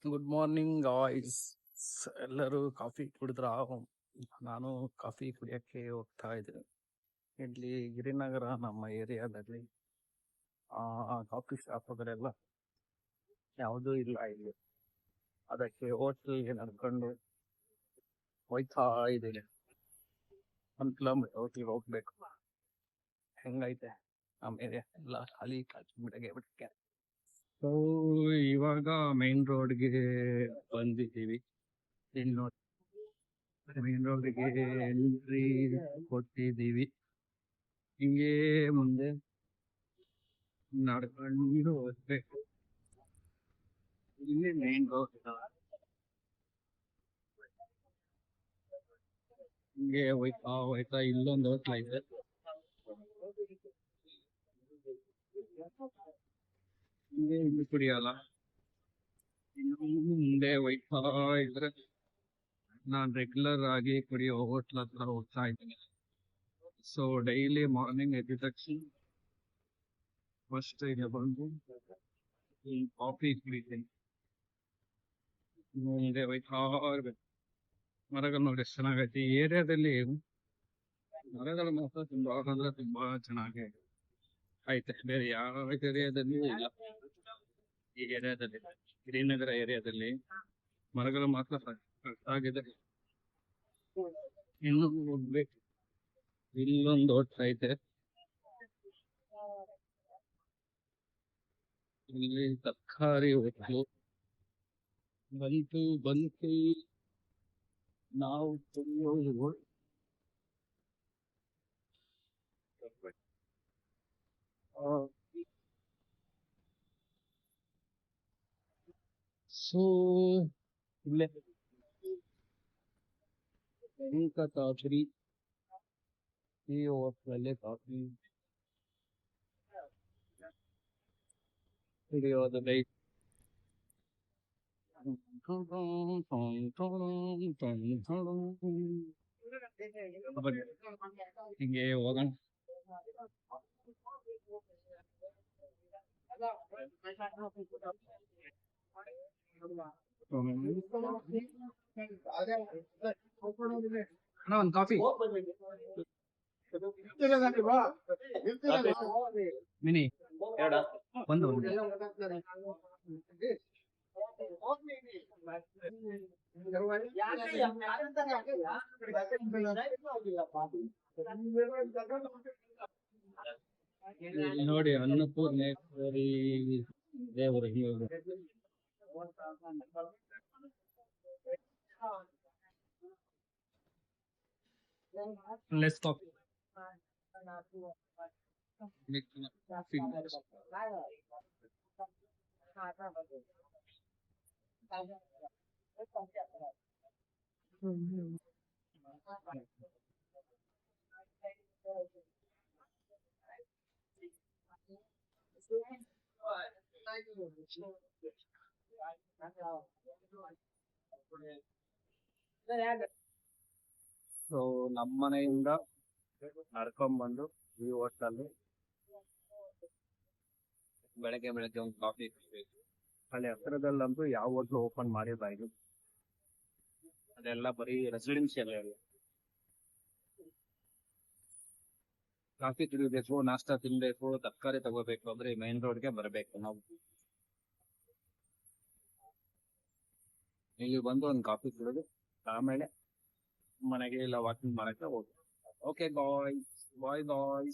Good morning guys. ಎಲ್ಲರೂ coffee ಕುಡಿದ್ರ? ನಾನು coffee ಕುಡಿಯಕ್ಕೆ ಹೋಗ್ತಾ ಇದ್ದೀನಿ. ಇಲ್ಲಿ ಗಿರಿನಗರ ನಮ್ಮ ಏರಿಯಾದಲ್ಲಿ ಕಾಫಿ ಶಾಪ್ಗಳೆಲ್ಲ ಯಾವುದೂ ಇಲ್ಲ ಇಲ್ಲಿ. ಅದಕ್ಕೆ ಹೋಟ್ಲಿಗೆ ನಡ್ಕೊಂಡು ಹೋಯ್ತಾ ಇದ್ದೀನಿ. 1 ಕಿಲೋಮೀಟರ್ ಹೋಟ್ಲಿಗೆ ಹೋಗ್ಬೇಕು. ಹೆಂಗೈತೆ ನಮ್ಮ ಏರಿಯಾ ಎಲ್ಲ ಖಾಲಿ ಖಾಲಿ ಬಿಡಕ್ಕೆ. ಸೊ ಇವಾಗ ಮೈನ್ ರೋಡ್ಗೆ ಬಂದಿದ್ದೀವಿ. ಇಲ್ಲಿ ನೋಡಿ, ಮೇನ್ ರೋಡ್ಗೆ ಎಂಟ್ರಿ ಕೊಟ್ಟಿದ್ದೀವಿ. ಹಿಂಗೆ ಮುಂದೆ ನಡ್ಕೊಂಡು ಹೋಗ್ಬೇಕು. ಇಲ್ಲಿ ಮೇನ್ ರೋಡ್ ಹಿಂಗೆ ಹೋಯ್ತಾ ಹೋಯ್ತಾ ಇಲ್ಲೊಂದು ಹೋಟ್ಲ ಇದೆ. ಹಿಂಗೆ ಇಲ್ಲಿ ಕುಡಿಯಲ್ಲ, ಇನ್ನು ಮುಂದೆ ಹೋಯ್ತಾ ಇದ್ರೆ ನಾನು ರೆಗ್ಯುಲರ್ ಆಗಿ ಕುಡಿಯೋ ಹೋಟ್ಲ ಹತ್ರ ಹೋಗ್ತಾ ಇದ್ದೀನಿ. ಸೊ ಡೈಲಿ ಮಾರ್ನಿಂಗ್ ಎದ್ದ ತಕ್ಷಣ ಫಸ್ಟ್ ಈಗ ಬಂದು ಕಾಫಿ ಕುಡಿತೀನಿ. ಮುಂದೆ ಹೋಯ್ತಾ ಇರ್ಬೇಕು. ಮರಗಳು ನೋಡಿ ಎಷ್ಟು ಚೆನ್ನಾಗೈತಿ ಈ ಏರಿಯಾದಲ್ಲಿ. ಮರಗಳು ಮಾತ್ರ ತುಂಬಾ ಅಂದ್ರೆ ತುಂಬಾ ಚೆನ್ನಾಗಿ ಐತೆ. ಬೇರೆ ಯಾವ ಏರಿಯಾದಲ್ಲಿ ಇಲ್ಲ. ಈ ಏರಿಯಾದಲ್ಲಿ, ಗಿರಿನಗರ ಏರಿಯಾದಲ್ಲಿ ಮರಗಳು ಮಾತ್ರ ಆಗಿದೆ. ಇನ್ನು ಹೋಗ್ಬೇಕು. ಇಲ್ಲೊಂದು ಹೋಟ್ಲ ಐತೆ, ಇಲ್ಲಿ ತರಕಾರಿ ಹೋಟ್ಲು ಬಂತು ನಾವು ತಿನ್ನೋದು. ಸೊ ಇಲ್ಲೇ ಕಾಫಿ, ಈ ಹೋಟ್ಲಲ್ಲೇ ಕಾಫಿ ಕುಡಿಯೋದು ಲೈಟ್. ಹಿಂಗೆ ಹೋಗೋಣ. ಅಣ್ಣ ಒಂದು ಕಾಫಿ ಮಿನಿ ಒಂದು ನೋಡಿ, ಅನ್ನಪೂರ್ಣೇಶ್ವರಿ ದೇವರು ಲೆಸ್ ಕಾಫಿ. ಸೊ ನಮ್ಮ ಮನೆಯಿಂದ ನಡ್ಕೊಂಡ್ಬಂದು ಈ ಹೋಟ್ಲಲ್ಲಿ ಬೆಳಗ್ಗೆ ಒಂದು ಕಾಫಿ ಕುಡಿಬೇಕು. ಅಲ್ಲಿ ಹತ್ರದಲ್ಲಂತೂ ಯಾವ ಹೋಟ್ಲು ಓಪನ್ ಮಾಡಿಲ್ಲ. ಅದೆಲ್ಲ ಬರೀ ರೆಸಿಡೆನ್ಷಿಯಲ್ ಏರಿಯಾ. ಕಾಫಿ ಕುಡಿಬೇಕು, ನಾಷ್ಟಾ ತಿನ್ಬೇಕು, ತರಕಾರಿ ತಗೋಬೇಕು ಅಂದ್ರೆ ಮೈನ್ ರೋಡ್ಗೆ ಬರಬೇಕು ನಾವು. ಇಲ್ಲಿ ಬಂದು ಒಂದು ಕಾಫಿ ಕುಡಿದು ಆಮೇಲೆ ಮನೆಗೆ ಇಲ್ಲ ವಾಕಿಂಗ್ ಮಾಡಕ್ಕೆ ಹೋಗ್ಬೇಕು. ಓಕೆ ಬಾಯ್ ಬಾಯ್.